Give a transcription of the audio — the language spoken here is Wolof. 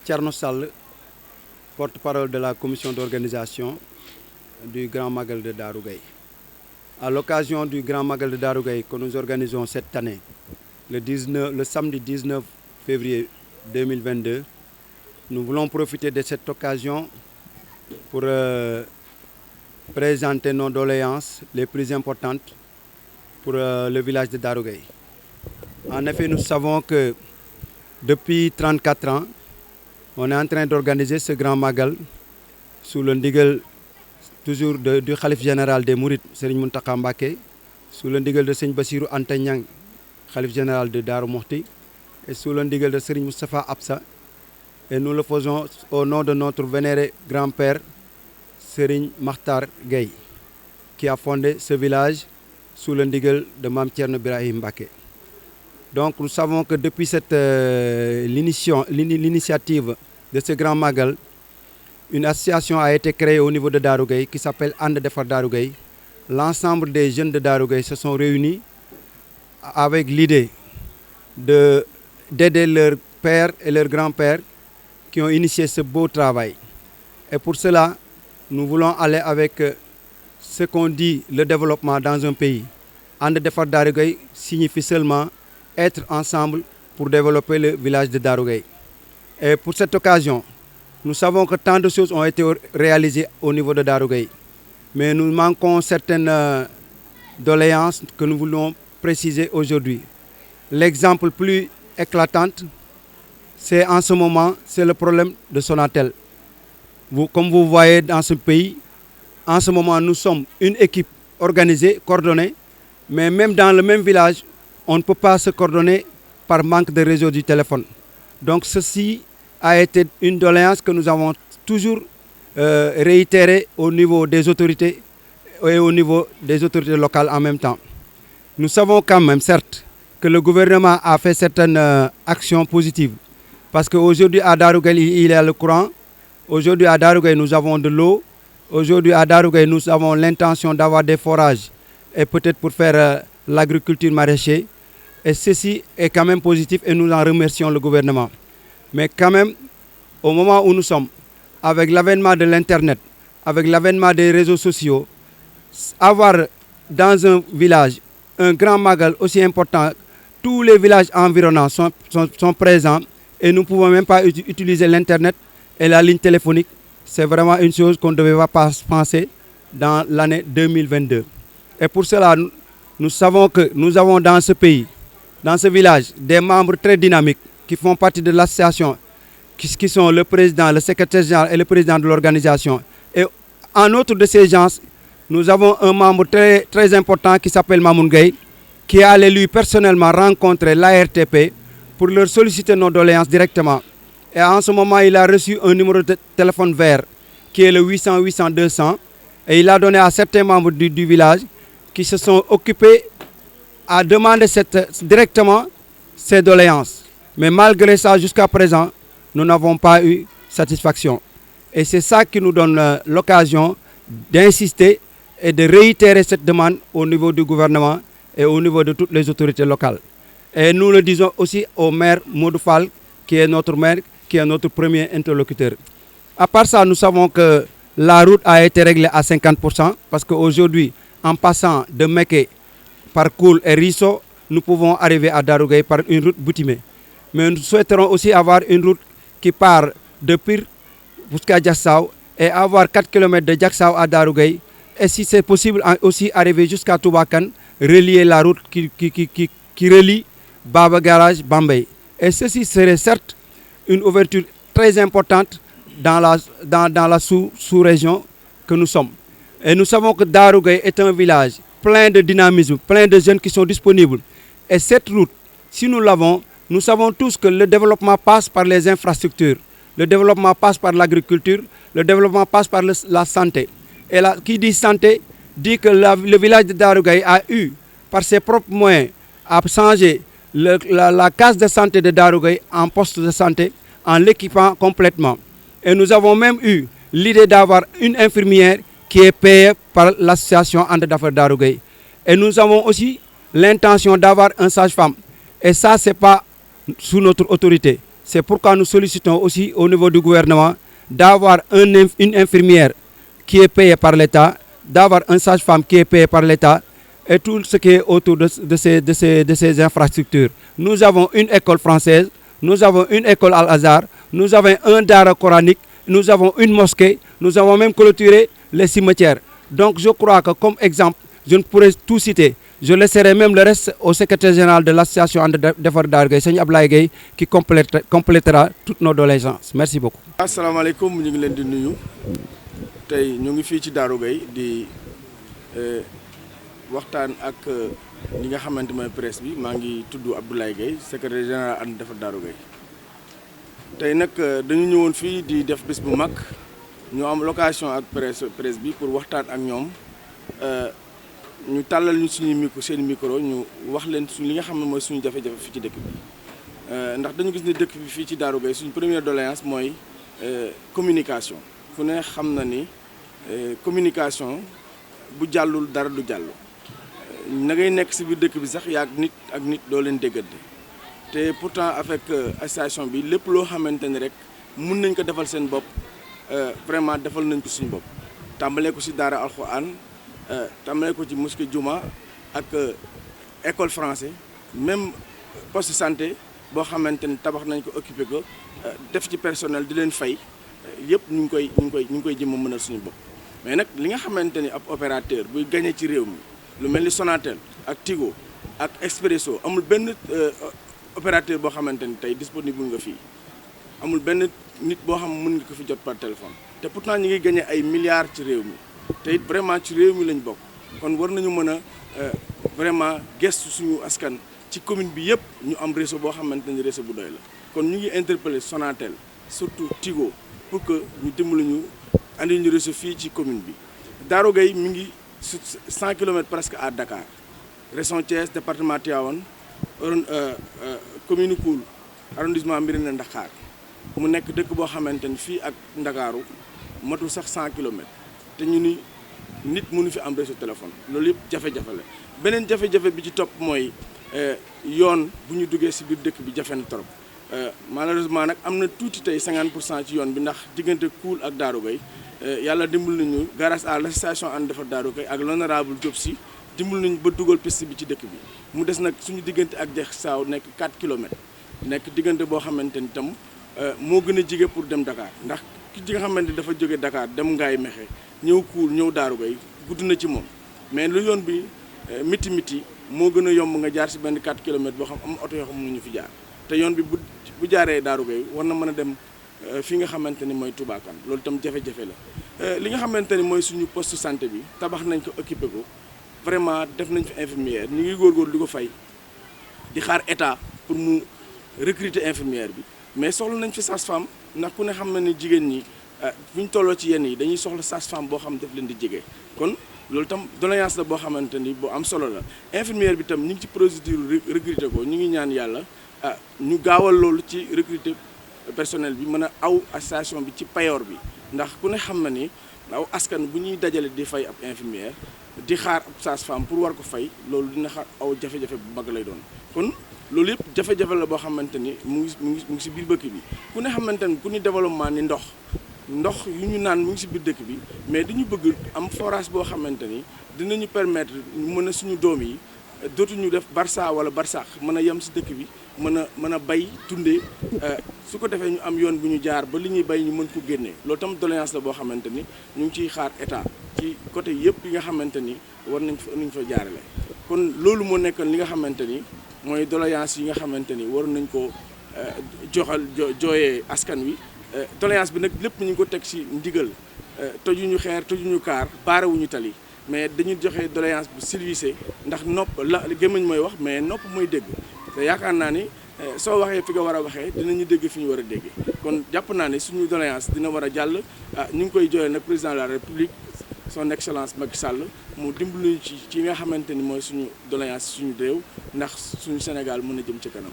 Thierno Sall, porte-parole de la commission d'organisation du Grand Magal de Darou Gaye. À l'occasion du Grand Magal de Darou Gaye que nous organisons cette année, le samedi 19 février 2022, nous voulons profiter de cette occasion pour présenter nos doléances les plus importantes pour le village de Darou Gaye. En effet, nous savons que depuis 34 ans, on est en train d'organiser ce grand magal sous le ndigal toujours du Khalife général des Mourides, Serigne Mountakha Mbacké, sous le ndigal de Serigne Bassirou Anta Niang, Khalife général de Darou Mouhty, et sous le ndigal de Serigne Moustapha Absa. Et nous le faisons au nom de notre vénéré grand-père Serigne Makhtar Gaye, qui a fondé ce village sous le ndigal de Mame Thierno Birahim Mbacké. Donc nous savons que depuis l'initiative de ce grand magal, une association a été créée au niveau de Darou Gaye qui s'appelle And Defar Darou Gaye. L'ensemble des jeunes de Darou Gaye se sont réunis avec l'idée d'aider leurs pères et leurs grands-pères qui ont initié ce beau travail. Et pour cela, nous voulons aller avec ce qu'on dit le développement dans un pays. And Defar Darou Gaye signifie seulement être ensemble pour développer le village de Darou Gaye. Et pour cette occasion, nous savons que tant de choses ont été réalisées au niveau de Darou Gaye. Mais nous manquons certaines doléances que nous voulons préciser aujourd'hui. L'exemple plus éclatant, c'est en ce moment, c'est le problème de Sonatel. Comme vous voyez dans ce pays, en ce moment, nous sommes une équipe organisée, coordonnée, mais même dans le même village, on ne peut pas se coordonner par manque de réseau du téléphone. Donc ceci a été une doléance que nous avons toujours réitérée au niveau des autorités et au niveau des autorités locales en même temps. Nous savons quand même, certes, que le gouvernement a fait certaines actions positives. Parce qu'aujourd'hui à Darou Gaye, il y a le courant. Aujourd'hui à Darou Gaye, nous avons de l'eau. Aujourd'hui à Darou Gaye, nous avons l'intention d'avoir des forages et peut-être pour faire l'agriculture maraîchère. Et ceci est quand même positif et nous en remercions le gouvernement. Mais quand même, au moment où nous sommes, avec l'avènement de l'Internet, avec l'avènement des réseaux sociaux, avoir dans un village un grand magal aussi important, tous les villages environnants sont présents et nous ne pouvons même pas utiliser l'Internet et la ligne téléphonique. C'est vraiment une chose qu'on ne devait pas penser dans l'année 2022. Et pour cela, nous savons que nous avons dans ce pays, dans ce village, des membres très dynamiques qui font partie de l'association, qui sont le président, le secrétaire général et le président de l'organisation. Et en outre de ces gens, nous avons un membre très, très important qui s'appelle Mamoun Gaye, qui est allé lui personnellement rencontrer l'ARTP pour leur solliciter nos doléances directement. Et en ce moment, il a reçu un numéro de téléphone vert qui est le 800 800 200 et il a donné à certains membres du village qui se sont occupés à demander directement ces doléances. Mais malgré ça, jusqu'à présent, nous n'avons pas eu satisfaction. Et c'est ça qui nous donne l'occasion d'insister et de réitérer cette demande au niveau du gouvernement et au niveau de toutes les autorités locales. Et nous le disons aussi au maire Modou Fall, qui est notre maire, qui est notre premier interlocuteur. À part ça, nous savons que la route a été réglée à 50% parce qu'aujourd'hui, en passant de Meké par Koul et Risso, nous pouvons arriver à Darou Gaye par une route Boutimé. Mais nous souhaiterons aussi avoir une route qui part de Pire jusqu'à Diaksao et avoir 4 km de Diaksao à Darou Gaye. Et si c'est possible, aussi arriver jusqu'à Toubakan, relier la route qui relie Baba Garage Bambay. Et ceci serait certes une ouverture très importante dans la sous-région que nous sommes. Et nous savons que Darou Gaye est un village plein de dynamisme, plein de jeunes qui sont disponibles. Et cette route, si nous l'avons, nous savons tous que le développement passe par les infrastructures, le développement passe par l'agriculture, le développement passe par la santé. Et là, qui dit santé, dit que le village de Darou Gaye a eu, par ses propres moyens, à changer la case de santé de Darou Gaye en poste de santé, en l'équipant complètement. Et nous avons même eu l'idée d'avoir une infirmière qui est payée par l'association And Defar Darou Gaye. Et nous avons aussi l'intention d'avoir un sage-femme. Et ça, ce n'est pas sous notre autorité. C'est pourquoi nous sollicitons aussi au niveau du gouvernement d'avoir une infirmière qui est payée par l'État, d'avoir un sage-femme qui est payé par l'État et tout ce qui est autour de ces infrastructures. Nous avons une école française, nous avons une école Al-Azhar, nous avons un dara coranique, nous avons une mosquée, nous avons même clôturé les cimetières. Donc je crois que comme exemple, je ne pourrais tout citer. Je laisserai même le reste au secrétaire général de l'association And Defar Darou Gueye, Serigne Ablaye Gueye, qui complétera toutes nos doléances. Merci beaucoup. Asalaamaaleykum, ñu ngi leen di nuyu tey ñu ngi fii ci Darou Gueye di waxtaan ak ñi nga xamante mooy presse bi. Maa ngi tudd Abdoulaye Gueye, secrétaire général And Defar Darou Gueye. Tey nag dañu ñëwoon fii di def bés bu mag ñu am location ak presse bi pour waxtaan ak ñoom. Ñu tàllal ñu suñu micro seen micro ñu wax leen suñ li nga xam ne mooy suñu jafe-jafe fii ci dëkk bi ndax dañu gis ne dëkk bi fii ci Darou Gueye suñu première doléance mooy communication. Ku ne xam na ni communication bu jàllul dara du jàll. Na ngay nekk si biir dëkk bi sax yaa ak nit doo leen déggante te pourtant avec association bi lépp loo xamante ni rek mun nañ ko defal seen bopp vraiment defal nañ ko suñu bopp. Tàmbalee ko si daara alxuraan tàmbalee ko ci mosquée Juma ak école français même poste de santé boo xamante ni tabax nañ ko occupé ko def ci personnel di leen fay yëpp ñu ngi koy jëm a mënal suñu bopp. Mais nag li nga xamante ni ab opérateur buy gagné ci réew mi lu mel ni Sonatel ak Tigo ak Expresso amul benn opérateur boo xamante ni tey disponible nga fii amul benn nit boo xam mën nga ko fi jot par téléphone te pourtant ñu ngi gagné ay milliards ci réew mi. te it vraiment ci réew mi lañ bokk kon war nañu mën a vraiment gestu suñu askan ci commune bi yëpp ñu am réseau boo xamante ni réseau bu doy la. Kon ñu ngi interpellé Sonatel surtout Tigo pour que ñu dimbali ñu andi ñu réseau fii ci commune bi. Darou Gueye mi ngi 100 kilomètres presque à Dakar région Thiès département Tivaouane commune Koul arrondissement Mérina Dakhar mu nekk dëkk boo xamante ni fii ak Ndakaaru matul sax 100 kilomètres. te ñu ni nit mënu fi am réseau téléphone loolu yëpp jafe-jafe la. Beneen jafe-jafe bi ci topp mooy yoon bu ñu duggee si biir dëkk bi jafe na trop malheureusement nag am na tuuti tey 50% ci yoon bi ndax diggante Koul ak Darou Gueye yàlla dimbal nañu grâce à l'association And Defar Darou Gueye ak l'honorable Diop Sy dimbal nañu ba dugal piste bi ci dëkk bi. Mu des nag suñu diggante ak Jeex Saaw nekk 4 kilomètres nekk diggante boo xamante ni tam moo gën a jige pour dem Dakar ndax ki nga xamante ni dafa jóge Dakar dem Ngaye Mékhé ñëw Koul ñëw Darou Gueye gudd na ci moom mais lu yoon bi miti moo gën a yomb nga jaar si benn 4 kilomètres boo xam am oto yoo xam mënuñu fi jaar te yoon bi bu jaaree Darou Gueye war na mën a dem fi nga xamante ni mooy Touba Kane loolu itam jafe-jafe la. Li nga xamante ni mooy suñu poste santé bi tabax nañ ko occupé ko vraiment def nañ fi infirmière ñu ngi góorgóorlu di ko fay di xaar état pour mu recruter infirmière bi mais soxla nañ fi sage-femme ndax ku ne xam na ni jigéen ñi. bu ñu tolloo ci yenn yi dañuy soxla sage-femme boo xam daf leen di jege kon loolu tam doléance la boo xamante ni bu am solo la infirmière bi tam ñu ngi ci procédure recruter ko ñu ngi ñaan yàlla ñu gaawal loolu ci recruter personnel bi mën a aw association bi ci payoor bi ndax ku ne xam na ni aw askan bu ñuy dajale di fay ab infirmière di xaar ab sage-femme pour war ko fay loolu dina xaar aw jafe-jafe bu mag lay doon kon loolu yëpp jafe-jafe la boo xamante ni mu ngi si biir bëkk bi ku ne xamante ni ku ni développement ni ndox yu ñu naan mu ngi si biir dëkk bi mais dañu bëgg am forage boo xamante ni dinañu permettre mën a suñu doom yi dootuñu def Barça wala Barsax mën a yem si dëkk bi mën a bay tundee su ko defee ñu am yoon bu ñu jaar ba li ñuy bay ñu mën ko génnee loolu tam doléance la boo xamante ni ñu ngi ciy xaar état ci côté yëpp yi nga xamante ni war nañ fa jaarale. Kon loolu moo nekkoon li nga xamante ni mooy doléance yi nga xamante ni war nañ ko jooyee askan wi. Doléance bi nag lépp ñu ngi ko teg ci ndigal tojuñu xeer tojuñu kaar baarewuñu tali mais dañu joxe doléance bu civilisé ndax nopp la gémmiñ mooy wax mais nopp mooy dégg te yaakaar naa ni soo waxee fi nga war a waxee dinañu dégg fi ñu war a déggee kon jàpp naa ne suñu doléance dina war a jàll ñu ngi koy jooyee nag président de la république son excellence Macky Sall mu dimbali ci nga xamante ni mooy suñu doléance suñu réew ndax suñu Sénégal mën a jëm ci kanam.